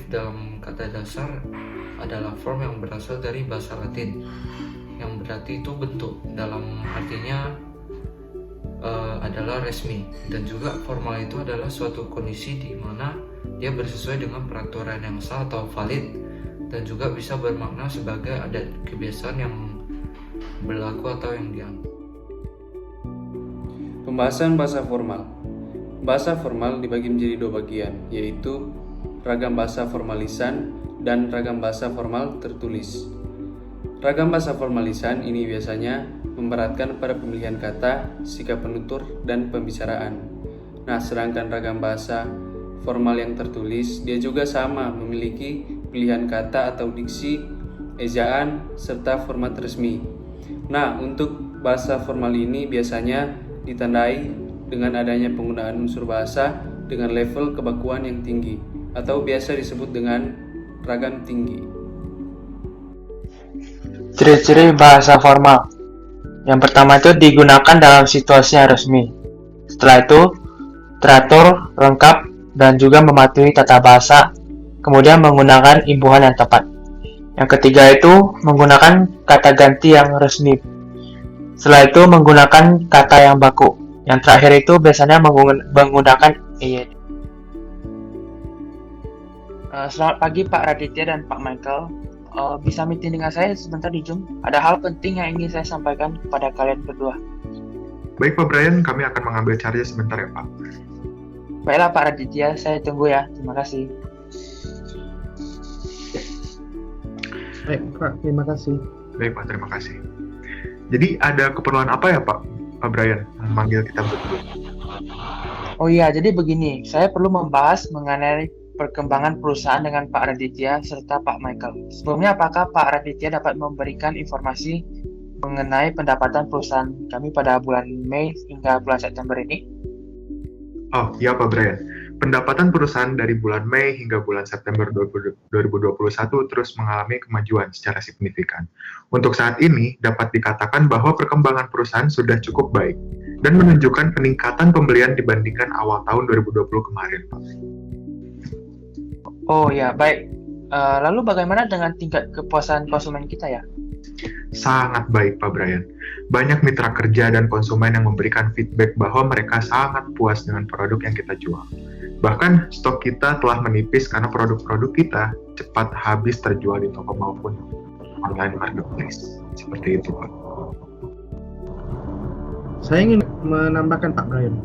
dalam kata dasar adalah form yang berasal dari bahasa Latin, yang berarti itu bentuk, dalam artinya adalah resmi. Dan juga formal itu adalah suatu kondisi di mana dia bersesuai dengan peraturan yang sah atau valid, dan juga bisa bermakna sebagai adat kebiasaan yang berlaku atau yang dianggap. Pembahasan bahasa formal. Bahasa formal dibagi menjadi dua bagian, yaitu ragam bahasa formal lisan dan ragam bahasa formal tertulis. Ragam bahasa formal lisan ini biasanya memberatkan pada pemilihan kata, sikap penutur, dan pembicaraan. Nah, sedangkan ragam bahasa formal yang tertulis, dia juga sama memiliki pilihan kata atau diksi, ejaan, serta format resmi. Nah, untuk bahasa formal ini biasanya ditandai dengan adanya penggunaan unsur bahasa dengan level kebakuan yang tinggi, atau biasa disebut dengan ragam tinggi. Ciri-ciri bahasa formal. Yang pertama itu digunakan dalam situasi yang resmi. Setelah itu, teratur, lengkap, dan juga mematuhi tata bahasa, kemudian menggunakan imbuhan yang tepat. Yang ketiga itu menggunakan kata ganti yang resmi. Setelah itu menggunakan kata yang baku. Yang terakhir itu biasanya menggunakan ed. Selamat pagi Pak Raditya dan Pak Michael. Bisa meeting dengan saya sebentar di Zoom? Ada hal penting yang ingin saya sampaikan kepada kalian berdua. Baik Pak Brian, kami akan mengambil charge sebentar ya Pak. Baiklah Pak Raditya, saya tunggu ya. Terima kasih. Baik Pak, terima kasih. Baik Pak, terima kasih. Jadi ada keperluan apa ya Pak Brian memanggil kita berdua? Oh iya, jadi begini, saya perlu membahas mengenai perkembangan perusahaan dengan Pak Raditya serta Pak Michael. Sebelumnya, apakah Pak Raditya dapat memberikan informasi mengenai pendapatan perusahaan kami pada bulan Mei hingga bulan September ini? Oh iya Pak Brian, pendapatan perusahaan dari bulan Mei hingga bulan September 2021 terus mengalami kemajuan secara signifikan. Untuk saat ini, dapat dikatakan bahwa perkembangan perusahaan sudah cukup baik dan menunjukkan peningkatan pembelian dibandingkan awal tahun 2020 kemarin, Pak. Oh ya, baik. Lalu bagaimana dengan tingkat kepuasan konsumen kita ya? Sangat baik, Pak Brian. Banyak mitra kerja dan konsumen yang memberikan feedback bahwa mereka sangat puas dengan produk yang kita jual. Bahkan, stok kita telah menipis karena produk-produk kita cepat habis terjual di toko maupun online marketplace. Seperti itu, Pak. Saya ingin menambahkan Pak Brian.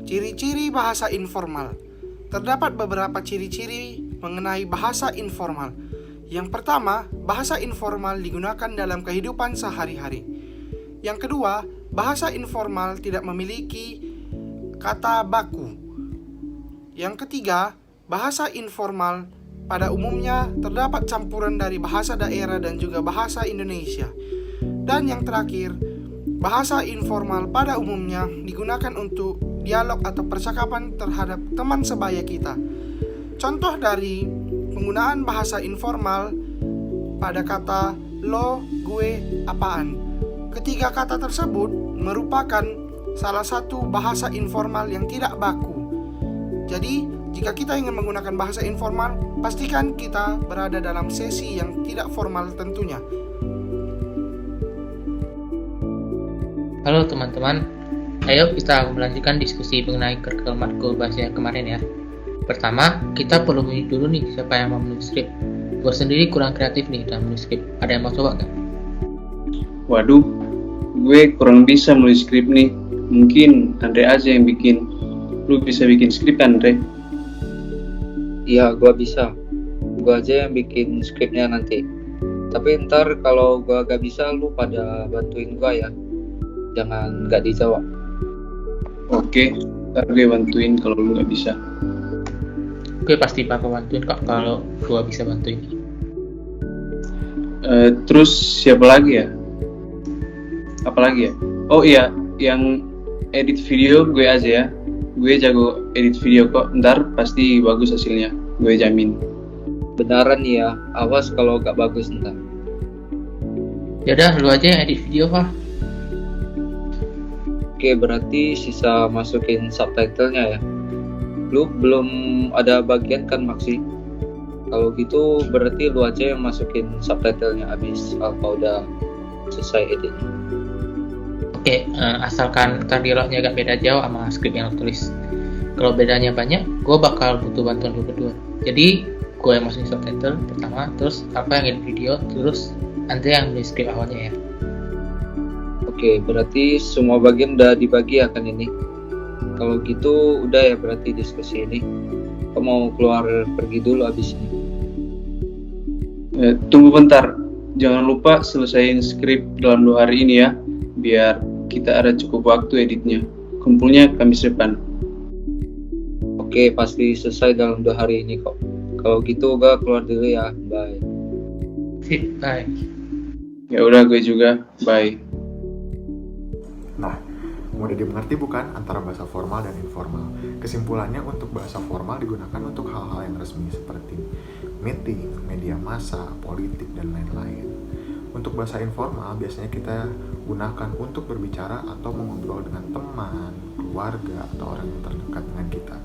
Ciri-ciri bahasa informal. Terdapat beberapa ciri-ciri mengenai bahasa informal. Yang pertama, bahasa informal digunakan dalam kehidupan sehari-hari. Yang kedua, bahasa informal tidak memiliki kata baku. Yang ketiga, bahasa informal pada umumnya terdapat campuran dari bahasa daerah dan juga bahasa Indonesia. Dan yang terakhir, bahasa informal pada umumnya digunakan untuk dialog atau percakapan terhadap teman sebaya kita. Contoh dari penggunaan bahasa informal pada kata lo, gue, apaan. Ketiga kata tersebut merupakan salah satu bahasa informal yang tidak baku. Jadi, jika kita ingin menggunakan bahasa informal, pastikan kita berada dalam sesi yang tidak formal tentunya. Halo teman-teman, ayo kita melanjutkan diskusi mengenai curriculum matkul bahasa kemarin ya. Pertama, kita perlu memilih dulu nih siapa yang mau menulis skrip. Gue sendiri kurang kreatif nih dalam menulis skrip. Ada yang mau coba nggak? Waduh, gue kurang bisa menulis skrip nih. Mungkin Andre aja yang bikin. Lu bisa bikin skrip, Andre? Iya, gua bisa. Gua aja yang bikin skripnya nanti. Tapi ntar kalau gua gak bisa, lu pada bantuin gua ya. Jangan gak dijawab. Oke, ntar gue bantuin kalau lu gak bisa. Gue pasti bakal bantuin kok kalau gue bisa bantuin. Terus siapa lagi ya? Apa lagi ya? Oh iya, yang edit video gue aja ya. Gue jago edit video kok, ntar pasti bagus hasilnya, gue jamin. Beneran ya, awas kalau gak bagus ntar. Yaudah, lu aja yang edit video, Pak. Oke, berarti sisa masukin subtitlenya ya. Lu belum ada bagian kan, Maksi? Kalau gitu berarti lu aja yang masukin subtitlenya abis Alfa udah selesai editnya. Oke, asalkan ntar dialognya gak beda jauh sama skrip yang lu tulis. Kalau bedanya banyak, gue bakal butuh bantuan lu berdua. Jadi, gue yang masukin subtitle pertama, terus Alfa yang edit video, terus Andre yang nulis skrip awalnya ya. Oke, berarti semua bagian udah dibagi ya kan ini. Kalau gitu udah ya berarti diskusi ini. Aku mau keluar pergi dulu abis ini. Tunggu bentar, jangan lupa selesaiin skrip dalam 2 hari ini ya, biar kita ada cukup waktu editnya. Kumpulnya Kamis depan. Oke, pasti selesai dalam 2 hari ini kok. Kalau gitu gue keluar dulu ya, bye. Sip, bye. Ya udah, gue juga, bye. Nah, mudah dimengerti bukan antara bahasa formal dan informal? Kesimpulannya, untuk bahasa formal digunakan untuk hal-hal yang resmi seperti meeting, media massa, politik, dan lain-lain. Untuk bahasa informal biasanya kita gunakan untuk berbicara atau mengobrol dengan teman, keluarga, atau orang yang terdekat dengan kita.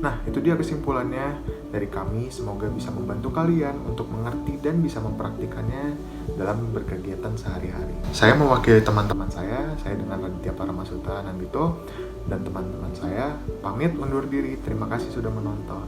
Nah, itu dia kesimpulannya dari kami. Semoga bisa membantu kalian untuk mengerti dan bisa mempraktikannya dalam berkegiatan sehari-hari. Saya mewakili teman-teman saya dengan Raditya Paramasuta Nandito, dan teman-teman saya pamit undur diri. Terima kasih sudah menonton.